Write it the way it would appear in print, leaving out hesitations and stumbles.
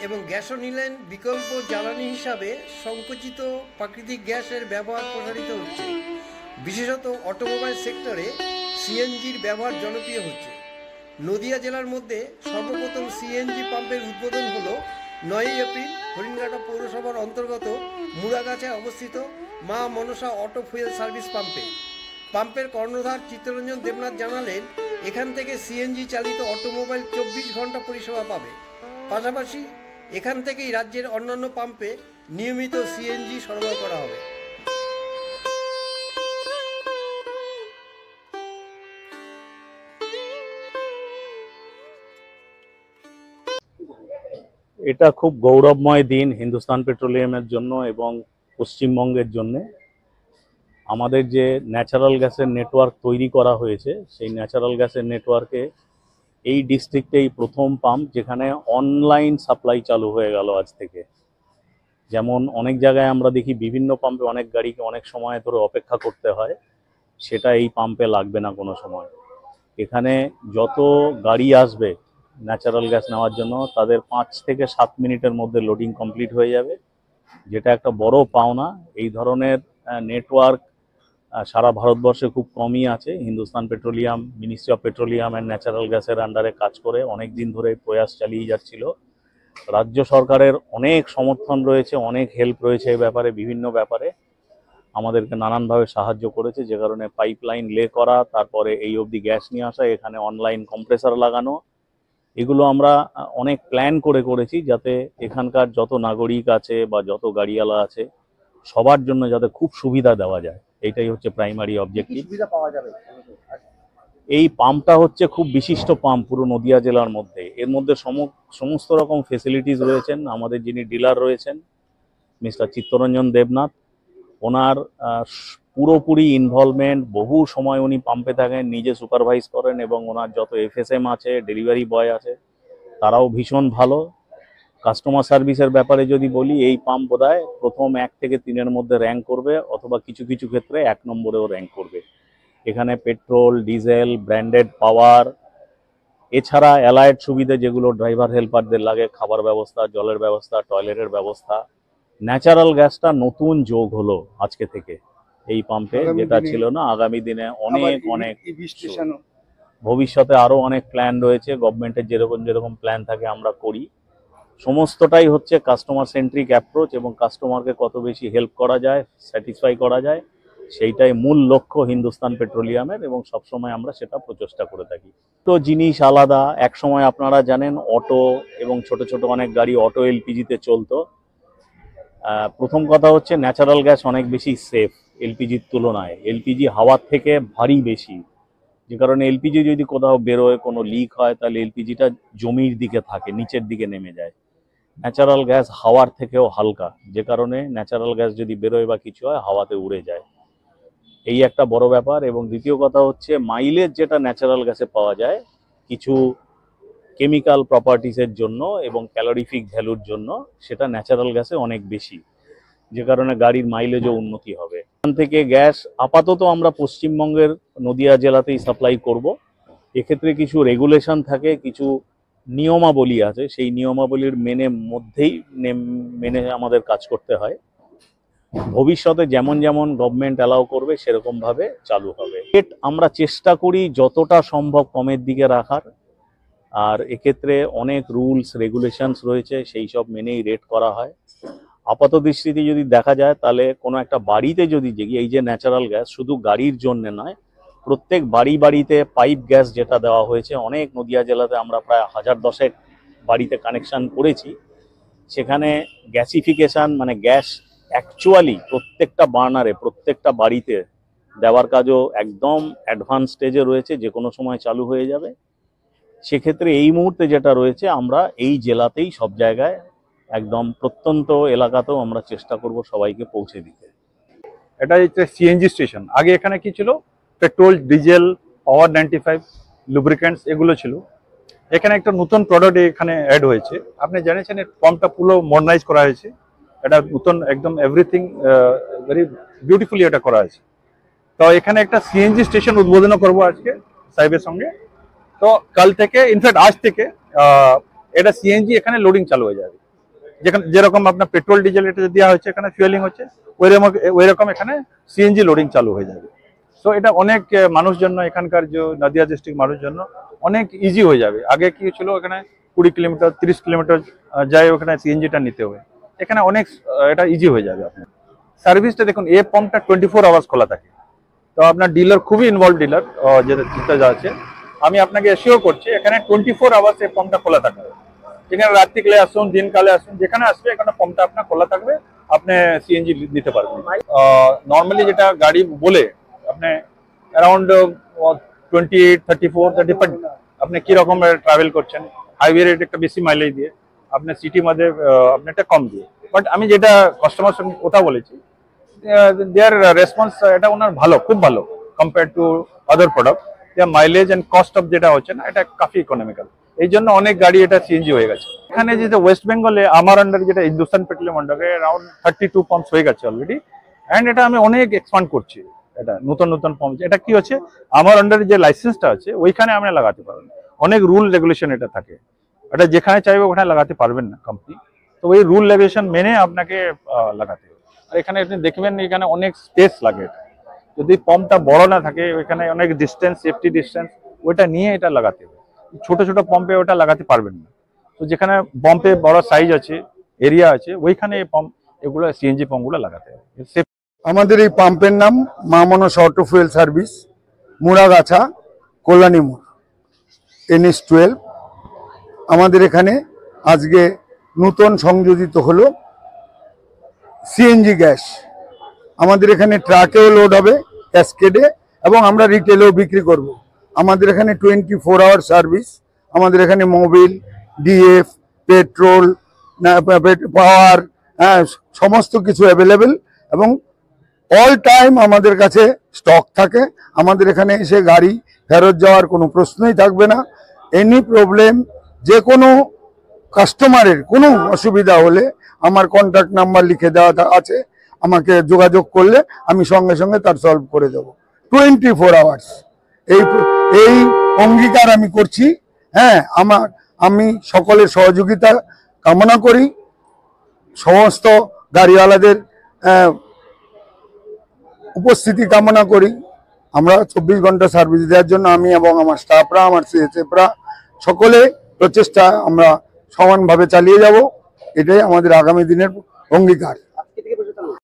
এবং গ্যাসোলিনের বিকল্প জ্বালানি হিসাবে সংকুচিত প্রাকৃতিক গ্যাসের ব্যবহার প্রসারিত হচ্ছে। বিশেষত অটোমোবাইল সেক্টরে সিএনজির ব্যবহার জনপ্রিয় হচ্ছে। নদিয়া জেলার মধ্যে সর্বপ্রথম সিএনজি পাম্পের উদ্বোধন হলো 9 এপ্রিল হরিণঘাটা পৌরসভার অন্তর্গত মুড়াগাছায় অবস্থিত মা মনসা অটো ফুয়েল সার্ভিস পাম্পের কর্ণধার চিত্তরঞ্জন দেবনাথ জানালেন, এখান থেকে সিএনজি চালিত অটোমোবাইল 24 ঘন্টা পরিষেবা পাবে। পাশাপাশি এখান থেকেই রাজ্যের অন্যান্য পাম্পে নিয়মিত সিএনজি সরবরাহ করা হবে। এটা খুব গৌরবময় দিন হিন্দুস্তান পেট্রোলিয়ামের জন্য এবং পশ্চিমবঙ্গের জন্য। আমাদের যে ন্যাচারাল গ্যাসের নেটওয়ার্ক তৈরি করা হয়েছে, সেই ন্যাচারাল গ্যাসের নেটওয়ার্কে এই ডিস্ট্রিক্টেই প্রথম পাম্প যেখানে অনলাইন সাপ্লাই চালু হয়ে গেল আজ থেকে। যেমন অনেক জায়গায় আমরা দেখি বিভিন্ন পাম্পে অনেক গাড়িকে অনেক সময় ধরে অপেক্ষা করতে হয়, সেটা এই পাম্পে লাগবে না কোনো সময়। এখানে যত গাড়ি আসবে ন্যাচারাল গ্যাস নেওয়ার জন্য তাদের 5 থেকে 7 মিনিটের মধ্যে লোডিং কমপ্লিট হয়ে যাবে, যেটা একটা বড় পাওনা। এই ধরনের নেটওয়ার্ক সারা ভারতবর্ষে খুব কমই আছে। Hindustan petroleum, ministry of petroleum and natural গ্যাসের আন্ডারে কাজ করে অনেক দিন ধরে প্রয়াস চালিয়ে যাচ্ছিল। রাজ্য সরকারের অনেক সমর্থন রয়েছে, অনেক হেল্প রয়েছে এই ব্যাপারে, বিভিন্ন ব্যাপারে আমাদেরকে নানানভাবে সাহায্য করেছে, যে কারণে পাইপলাইন লে করা, তারপরে এই অবধি গ্যাস নিয়ে আসা, এখানে অনলাইন কম্প্রেসার লাগানো, এগুলো আমরা অনেক প্ল্যান করেছি যাতে এখানকার যত নাগরিক আছে বা যত গাড়িওয়ালা আছে সবার জন্য যাতে খুব সুবিধা দেওয়া যায়, এইটাই হচ্ছে প্রাইমারি অবজেক্টিভ। এই পাম্পটা হচ্ছে খুব বিশিষ্ট পাম্প পুরো নদিয়া জেলার মধ্যে। এর মধ্যে সমস্ত রকম ফেসিলিটিস রয়েছেন। আমাদের যিনি ডিলার রয়েছেন মিস্টার চিত্তরঞ্জন দেবনাথ, ওনার পুরোপুরি ইনভলভমেন্ট, বহু সময় উনি পাম্পে থাকেন, নিজে সুপারভাইজ করেন, এবং ওনার যত এফএসএম আছে, ডেলিভারি বয় আছে, তারাও ভীষণ ভালো। কাস্টমার সার্ভিসের ব্যাপারে যদি বলি, এই পাম্প বোধহয় প্রথম 1 থেকে 3-এর মধ্যে র্যাঙ্ক করবে, অথবা কিছু কিছু ক্ষেত্রে 1 নম্বরেও র্যাঙ্ক করবে। এখানে পেট্রোল, ডিজেল, ব্র্যান্ডেড পাওয়ার, এছাড়া অ্যালায়েড সুবিধা যেগুলো ড্রাইভার হেল্পারদের লাগে, খাবার ব্যবস্থা, জলের ব্যবস্থা, টয়লেটের ব্যবস্থা। ন্যাচারাল গ্যাসটা নতুন যোগ হলো আজকে থেকে এই পাম্পে, যেটা ছিল না। আগামী দিনে অনেক ভবিষ্যতে আরো অনেক প্ল্যান রয়েছে। গভর্নমেন্টের যেরকম প্ল্যান থাকে আমরা করি। সমস্তটাই হচ্ছে কাস্টমার সেন্ট্রিক অ্যাপ্রোচ, এবং কাস্টমারকে কত বেশি হেল্প করা যায়, স্যাটিসফাই করা যায়, সেইটাই মূল লক্ষ্য হিন্দুস্তান পেট্রোলিয়ামের, এবং সবসময় আমরা সেটা প্রচেষ্টা করে থাকি। তো জিনিস আলাদা। এক সময় আপনারা জানেন অটো এবং ছোট ছোট অনেক গাড়ি অটো এলপিজিতে চলতো। প্রথম কথা হচ্ছে ন্যাচারাল গ্যাস অনেক বেশি সেফ এলপিজির তুলনায়। এলপিজি হাওয়ার থেকে ভারী বেশি, যে কারণে এলপিজি যদি কোথাও বেরোয়, কোনো লিক হয়, তাহলে এলপিজিটা জমির দিকে থাকে, নিচের দিকে নেমে যায়। ন্যাচারাল গ্যাস হাওয়ার থেকেও হালকা, যে কারণে ন্যাচারাল গ্যাস যদি বেরোয় বা কিছু হয় হাওয়াতে উড়ে যায়। এই একটা বড় ব্যাপার। এবং দ্বিতীয় কথা হচ্ছে মাইলেজ যেটা ন্যাচারাল গ্যাসে পাওয়া যায়, কিছু কেমিক্যাল প্রপার্টিসের জন্য এবং ক্যালোরিফিক ভ্যালুর জন্য সেটা ন্যাচারাল গ্যাসে অনেক বেশি, যে কারণে গাড়ির মাইলেজও উন্নতি হবে। এখান থেকে গ্যাস আপাতত আমরা পশ্চিমবঙ্গের নদিয়া জেলাতেই সাপ্লাই করব। এক্ষেত্রে কিছু রেগুলেশন থাকে, কিছু নিয়মাবলী আছে, সেই নিয়মাবলীর মেনে আমাদের কাজ করতে হয়। ভবিষ্যতে যেমন যেমন গভর্নমেন্ট অ্যালাউ করবে সেরকমভাবে চালু হবে। আমরা চেষ্টা করি যতটা সম্ভব কমের দিকে রাখার, আর এক্ষেত্রে অনেক রুলস রেগুলেশনস রয়েছে, সেই সব মেনেই রেট করা হয়। আপাত দৃষ্টিতে যদি দেখা যায়, তাহলে কোনো একটা বাড়িতে যদি এই যে ন্যাচারাল গ্যাস শুধু গাড়ির জন্য নয়, প্রত্যেক বাড়িতে পাইপ গ্যাস যেটা দেওয়া হয়েছে, অনেক নদিয়া জেলাতে আমরা প্রায় 1010 বাড়িতে কানেকশন করেছি। সেখানে গ্যাসিফিকেশন মানে গ্যাস অ্যাকচুয়ালি প্রত্যেকটা বার্নারে, প্রত্যেকটা বাড়িতে দেওয়ার কাজও একদম অ্যাডভান্স স্টেজে রয়েছে, যে কোনো সময় চালু হয়ে যাবে। সেক্ষেত্রে এই মুহূর্তে যেটা রয়েছে, আমরা এই জেলাতেই সব জায়গায়, একদম প্রত্যন্ত এলাকাতেও আমরা চেষ্টা করব সবাইকে পৌঁছে দিতে। এটা হচ্ছে সিএনজি স্টেশন। আগে এখানে কি ছিল, পেট্রোল, ডিজেল, পাওয়ার 95, লুব্রিকেন্টস এগুলো ছিল। এখানে একটা নতুন প্রোডাক্ট এখানে অ্যাড হয়েছে। আপনি জানেছেন এর পাম্পটা পুরো মডার্নাইজ করা হয়েছে। এটা নতুন একদম এভরিথিং ভেরি বিউটিফুলি এটা করা হয়েছে। তো এখানে একটা সিএনজি স্টেশন উদ্বোধন করবো আজকে সাহেবের সঙ্গে। তো কাল থেকে, ইনফ্যাক্ট আজ থেকে এটা সিএনজি এখানে লোডিং চালু হয়ে যাবে। যেখানে যেরকম আপনার পেট্রোল ডিজেল এটা দেওয়া হচ্ছে এখানে ফুয়েলিং হচ্ছে, ওইরকম এখানে সিএনজি লোডিং চালু হয়ে যাবে। সো এটা অনেক মানুষ জন্য, এখানকার যে নদিয়া ডিস্ট্রিক্ট মানুষ জন্য অনেক ইজি হয়ে যাবে। আগে কি ছিল এখানে 20 কিলোমিটার 30 কিলোমিটার যায় ওখানে সিএনজিটা নিতে হয়, এখানে অনেক এটা ইজি হয়ে যাবে আপনার। সার্ভিসটা দেখুন, এই পাম্পটা 24 আওয়ার্স খোলা থাকে। তো আপনার ডিলার খুবই ইনভলভ ডিলার যেটা যাচ্ছে, আমি আপনাকে এসিও করছি এখানে 24 আওয়ার্স এই পাম্পটা খোলা থাকবে। এখানে রাত্রিকালে আসুন, দিনকালে আসুন, যেখানে আসবে এখানে পাম্পটা আপনার খোলা থাকবে, আপনি সিএনজি নিতে পারবেন। নর্মালি যেটা গাড়ি বলে আপনি অ্যারাউন্ড 28, 34, 35 আপনি কিরকম ট্রাভেল করছেন, হাইওয়ে রেট একটা বেশি মাইলেজ দিয়ে, আপনার সিটির মধ্যে আপনি একটা কম দিয়ে। বাট আমি যেটা কাস্টমার সঙ্গে কথা বলেছি, দেয়ার রেসপন্স এটা ওনার ভালো, খুব ভালো compare to other product. Mileage and cost of যেটা হচ্ছে না, এটা কাফি ইকোনমিক্যাল, এই জন্য অনেক গাড়ি এটা সিএনজি হয়ে গেছে। এখানে যেটা ওয়েস্ট বেঙ্গলে আমার আন্ডারে যেটা হিন্দুস্তান পেট্রোলিয়াম আন্ডারে অ্যারাউন্ড 32 পাম্পস হয়ে গেছে অলরেডি, অ্যান্ড এটা আমি অনেক এক্সপান্ড করছি। এটা নতুন নতুন পাম্প, এটা কি হচ্ছে আমার আন্ডারে যে লাইসেন্সটা আছে ওইখানে আপনি লাগাতে পারবেন। অনেক রুল রেগুলেশন এটা থাকে, এটা যেখানে চাইবে ওখানে লাগাতে পারবেন না কোম্পানি, তো ওই রুল রেগুলেশন মেনে আপনাকে লাগাতে হবে। আর এখানে আপনি দেখবেন এখানে অনেক স্পেস লাগে, যদি পাম্পটা বড় না থাকে ওইখানে অনেক ডিস্টেন্স, সেফটি ডিস্টেন্স ওইটা নিয়ে এটা লাগাতে হবে। ছোট ছোট পাম্পে ওটা লাগাতে পারবেন না। তো যেখানে পাম্পে বড় সাইজ আছে, এরিয়া আছে, ওইখানে এই পাম্প এগুলো সিএনজি পাম্পগুলো লাগাতে হবে। আমাদের এই পাম্পের নাম মা Manasa auto fuel service, Muragacha, Kalyani মোড়, NH12। আমাদের এখানে আজকে নতুন সংযোজিত হলো সিএনজি গ্যাস। আমাদের এখানে ট্রাকেও লোড হবে, ক্যাসকেডে, এবং আমরা রিটেলেও বিক্রি করব। আমাদের এখানে 24 আওয়ার সার্ভিস। আমাদের এখানে মোবিল, ডিএফ, পেট্রোল, পাওয়ার, সমস্ত কিছু অ্যাভেলেবেল, এবং অল টাইম আমাদের কাছে স্টক থাকে। আমাদের এখানে এসে গাড়ি ফেরত যাওয়ার কোনো প্রশ্নই থাকবে না। এনি প্রবলেম, যে কোনো কাস্টমারের কোনো অসুবিধা হলে আমার কন্ট্যাক্ট নাম্বার লিখে দেওয়া আছে, আমাকে যোগাযোগ করলে আমি সঙ্গে সঙ্গে তার সলভ করে দেব 24 আওয়ার্স। এই অঙ্গীকার আমি করছি। হ্যাঁ, আমি সকলের সহযোগিতা কামনা করি, সমস্ত গাড়িওয়ালাদের উপস্থিতি কামনা করি। আমরা 24 ঘন্টা সার্ভিস দেওয়ার জন্য আমি এবং আমার স্টাফরা, আমার সিএসএফরা সকলে প্রচেষ্টা আমরা সমানভাবে চালিয়ে যাব। এটাই আমাদের আগামী দিনের অঙ্গীকার।